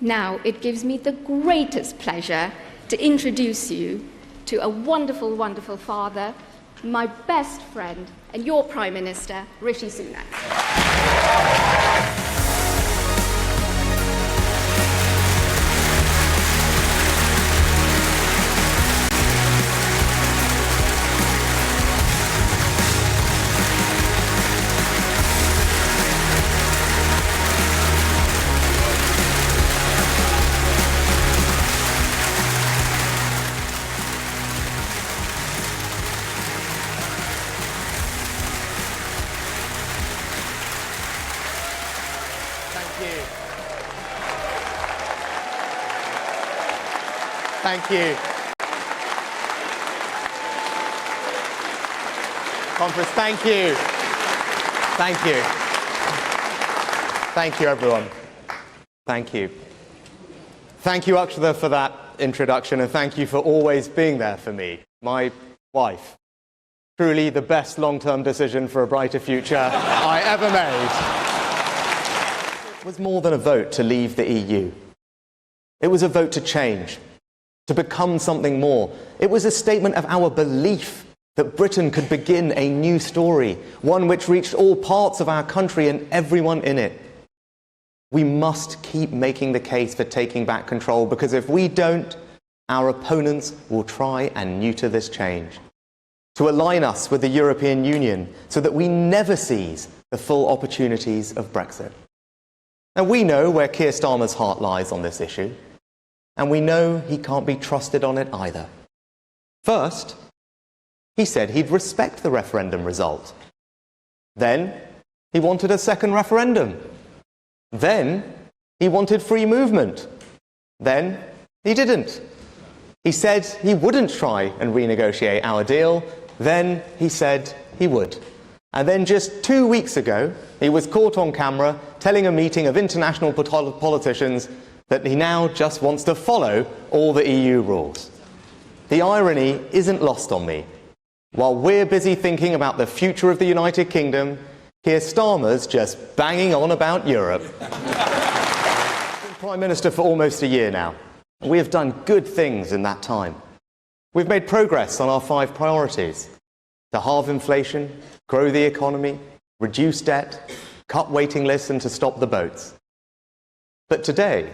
Now it gives me the greatest pleasure to introduce you to a wonderful, wonderful father, my best friend, and your Prime Minister, Rishi Sunak. Thank you. Conference, thank you. Thank you. Thank you, everyone. Thank you. Thank you, Akshata, for that introduction, and thank you for always being there for me, my wife. Truly the best long-term decision for a brighter future I ever made. It was more than a vote to leave the EU. It was a vote to change, to become something more. It was a statement of our belief that Britain could begin a new story, one which reached all parts of our country and everyone in it. We must keep making the case for taking back control, because if we don't, our opponents will try and neuter this change, to align us with the European Union so that we never seize the full opportunities of Brexit. Now, we know where Keir Starmer's heart lies on this issue, and we know he can't be trusted on it either. First, he said he'd respect the referendum result. Then, he wanted a second referendum. Then, he wanted free movement. Then, he didn't. He said he wouldn't try and renegotiate our deal. Then, he said he would. And then just 2 weeks ago, he was caught on camera telling a meeting of international politicians that he now just wants to follow all the EU rules. The irony isn't lost on me. While we're busy thinking about the future of the United Kingdom, Keir Starmer's just banging on about Europe. I've been Prime Minister for almost a year now, and we have done good things in that time. We've made progress on our 5 priorities: to halve inflation, grow the economy, reduce debt, cut waiting lists, and to stop the boats. But today,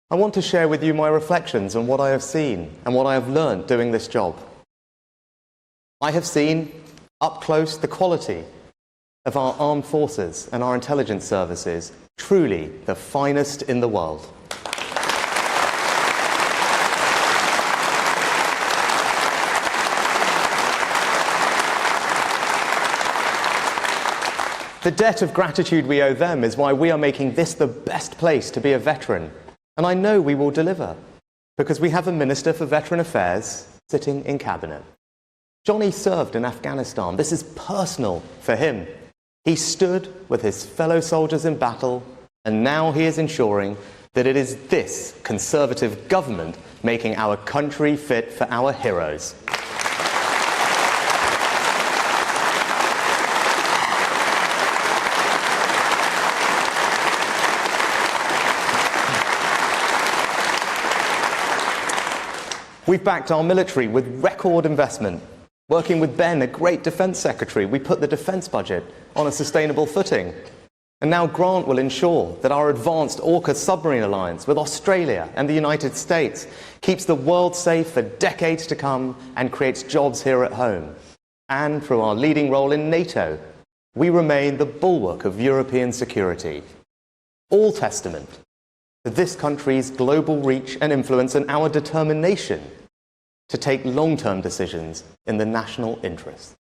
I want to share with you my reflections on what I have seen and what I have learned doing this job. I have seen up close the quality of our armed forces and our intelligence services, truly the finest in the world. The debt of gratitude we owe them is why we are making this the best place to be a veteran. And I know we will deliver, because we have a Minister for Veteran Affairs sitting in Cabinet. Johnny served in Afghanistan. This is personal for him. He stood with his fellow soldiers in battle, and now he is ensuring that it is this Conservative government making our country fit for our heroes. We've backed our military with record investment. Working with Ben, a great defence secretary, we put the defence budget on a sustainable footing. And now Grant will ensure that our advanced AUKUS submarine alliance with Australia and the United States keeps the world safe for decades to come and creates jobs here at home. And through our leading role in NATO, we remain the bulwark of European security. All testament to this country's global reach and influence and our determination to take long-term decisions in the national interest.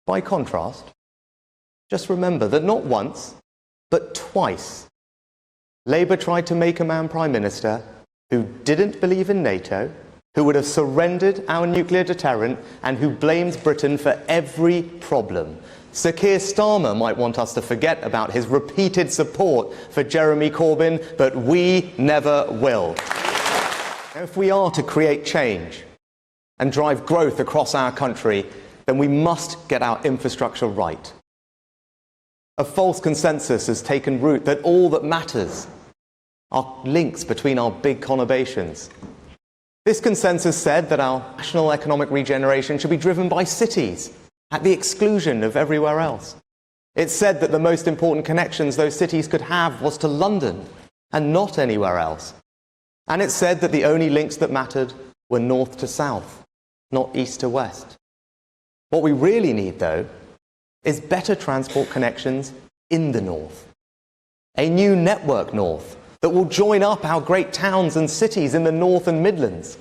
By contrast, just remember that not once, but twice, Labour tried to make a man Prime Minister who didn't believe in NATO, who would have surrendered our nuclear deterrent, and who blames Britain for every problem. Sir Keir Starmer might want us to forget about his repeated support for Jeremy Corbyn, but we never will. Now, if we are to create change and drive growth across our country, then we must get our infrastructure right. A false consensus has taken root that all that matters our links between our big conurbations. This consensus said that our national economic regeneration should be driven by cities, at the exclusion of everywhere else. It said that the most important connections those cities could have was to London and not anywhere else. And it said that the only links that mattered were north to south, not east to west. What we really need, though, is better transport connections in the north. A new network north that will join up our great towns and cities in the North and Midlands.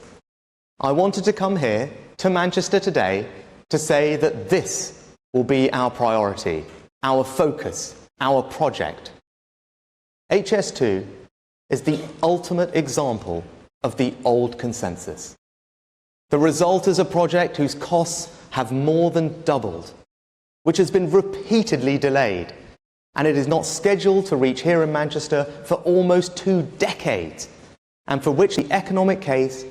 I wanted to come here to Manchester today to say that this will be our priority, our focus, our project. HS2 is the ultimate example of the old consensus. The result is a project whose costs have more than doubled, which has been repeatedly delayed, and it is not scheduled to reach here in Manchester for almost 2 decades, and for which the economic case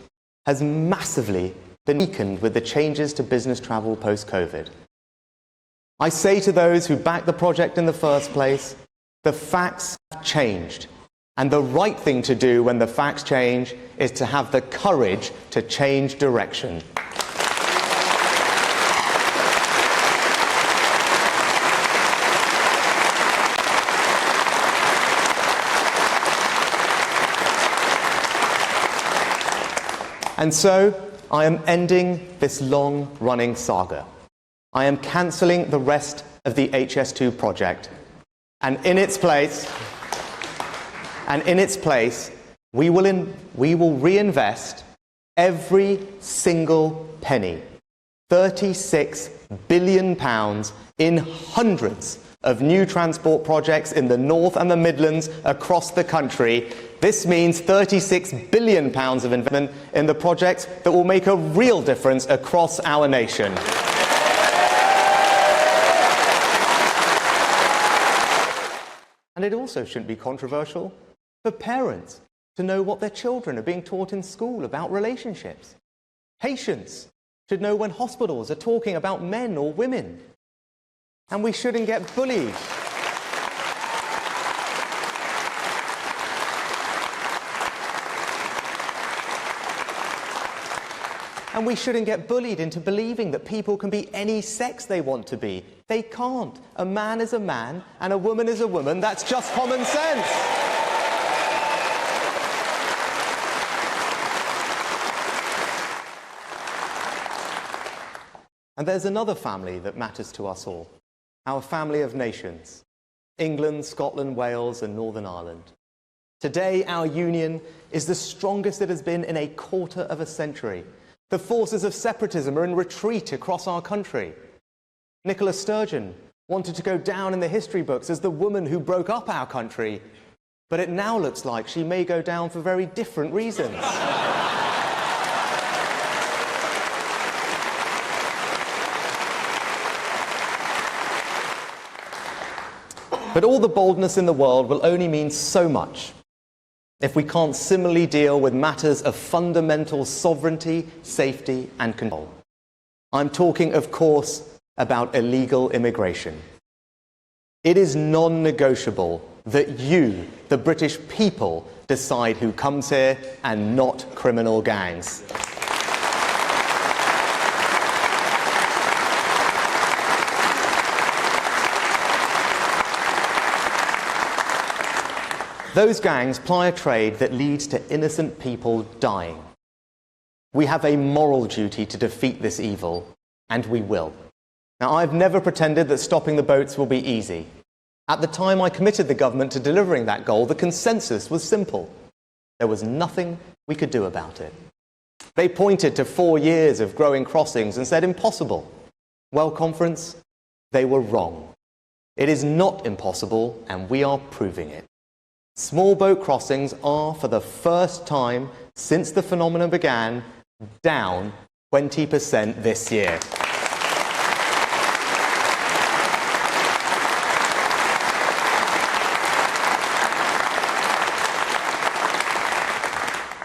has massively been weakened with the changes to business travel post-COVID. I say to those who backed the project in the first place, the facts have changed, and the right thing to do when the facts change is to have the courage to change direction. And so, I am ending this long-running saga. I am cancelling the rest of the HS2 project. And in its place, we will reinvest every single penny, £36 billion, in hundreds of new transport projects in the North and the Midlands across the country. This means £36 billion of investment in the projects that will make a real difference across our nation. And it also shouldn't be controversial for parents to know what their children are being taught in school about relationships. Patients should know when hospitals are talking about men or women. And we shouldn't get bullied. And we shouldn't get bullied into believing that people can be any sex they want to be. They can't. A man is a man and a woman is a woman. That's just common sense. And there's another family that matters to us all. Our family of nations. England, Scotland, Wales and Northern Ireland. Today, our union is the strongest it has been in a quarter of a century. The forces of separatism are in retreat across our country. Nicola Sturgeon wanted to go down in the history books as the woman who broke up our country, but it now looks like she may go down for very different reasons. But all the boldness in the world will only mean so much if we can't similarly deal with matters of fundamental sovereignty, safety and control. I'm talking, of course, about illegal immigration. It is non-negotiable that you, the British people, decide who comes here and not criminal gangs. Those gangs ply a trade that leads to innocent people dying. We have a moral duty to defeat this evil, and we will. Now, I've never pretended that stopping the boats will be easy. At the time I committed the government to delivering that goal, the consensus was simple. There was nothing we could do about it. They pointed to 4 years of growing crossings and said impossible. Well, conference, they were wrong. It is not impossible, and we are proving it. Small boat crossings are, for the first time since the phenomenon began, down 20% this year.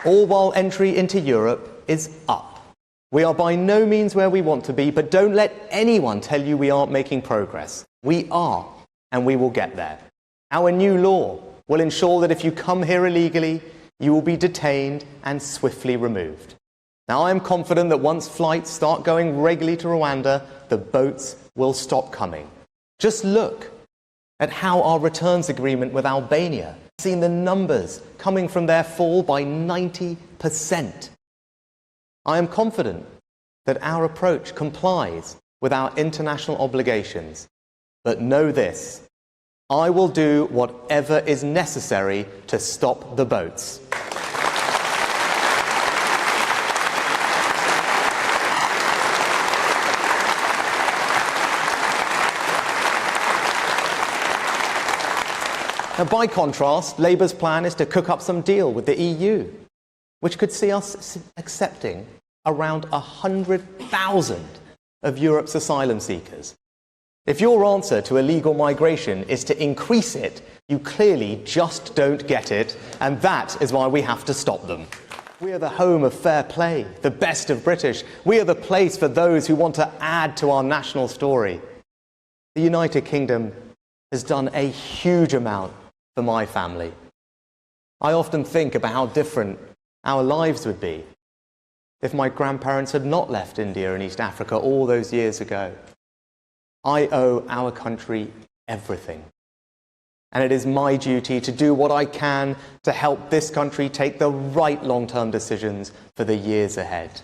All while entry into Europe is up. We are by no means where we want to be, but don't let anyone tell you we aren't making progress. We are, and we will get there. Our new law will ensure that if you come here illegally, you will be detained and swiftly removed. Now, I am confident that once flights start going regularly to Rwanda, the boats will stop coming. Just look at how our returns agreement with Albania has seen the numbers coming from there fall by 90%. I am confident that our approach complies with our international obligations. But know this, I will do whatever is necessary to stop the boats. Now, by contrast, Labour's plan is to cook up some deal with the EU, which could see us accepting around 100,000 of Europe's asylum seekers. If your answer to illegal migration is to increase it, you clearly just don't get it, and that is why we have to stop them. We are the home of fair play, the best of British. We are the place for those who want to add to our national story. The United Kingdom has done a huge amount for my family. I often think about how different our lives would be if my grandparents had not left India and East Africa all those years ago. I owe our country everything. And it is my duty to do what I can to help this country take the right long-term decisions for the years ahead.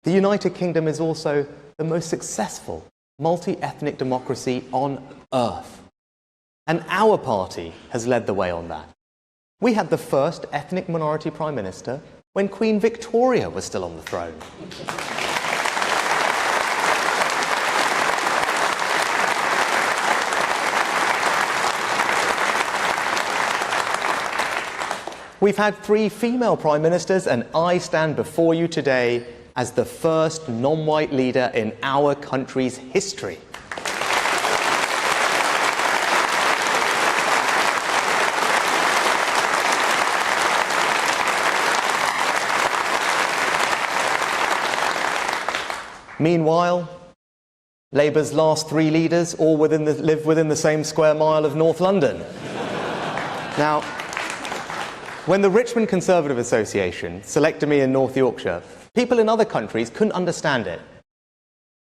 The United Kingdom is also the most successful multi-ethnic democracy on earth. And our party has led the way on that. We had the first ethnic minority Prime Minister when Queen Victoria was still on the throne. We've had 3 female Prime Ministers, and I stand before you today as the first non-white leader in our country's history. Meanwhile, Labour's last 3 leaders all live within the same square mile of North London. Now, when the Richmond Conservative Association selected me in North Yorkshire, people in other countries couldn't understand it.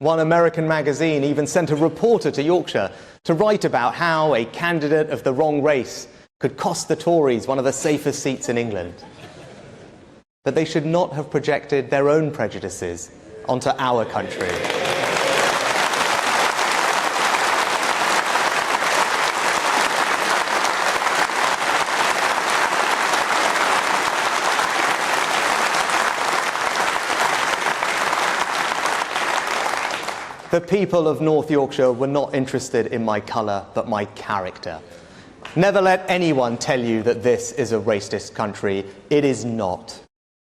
One American magazine even sent a reporter to Yorkshire to write about how a candidate of the wrong race could cost the Tories one of the safest seats in England. But they should not have projected their own prejudices onto our country. The people of North Yorkshire were not interested in my colour, but my character. Never let anyone tell you that this is a racist country. It is not.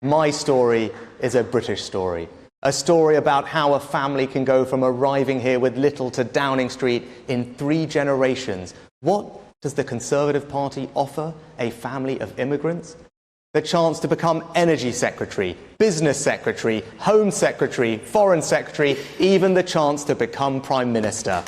My story is a British story. A story about how a family can go from arriving here with little to Downing Street in 3 generations. What does the Conservative Party offer a family of immigrants? The chance to become Energy Secretary, Business Secretary, Home Secretary, Foreign Secretary, even the chance to become Prime Minister.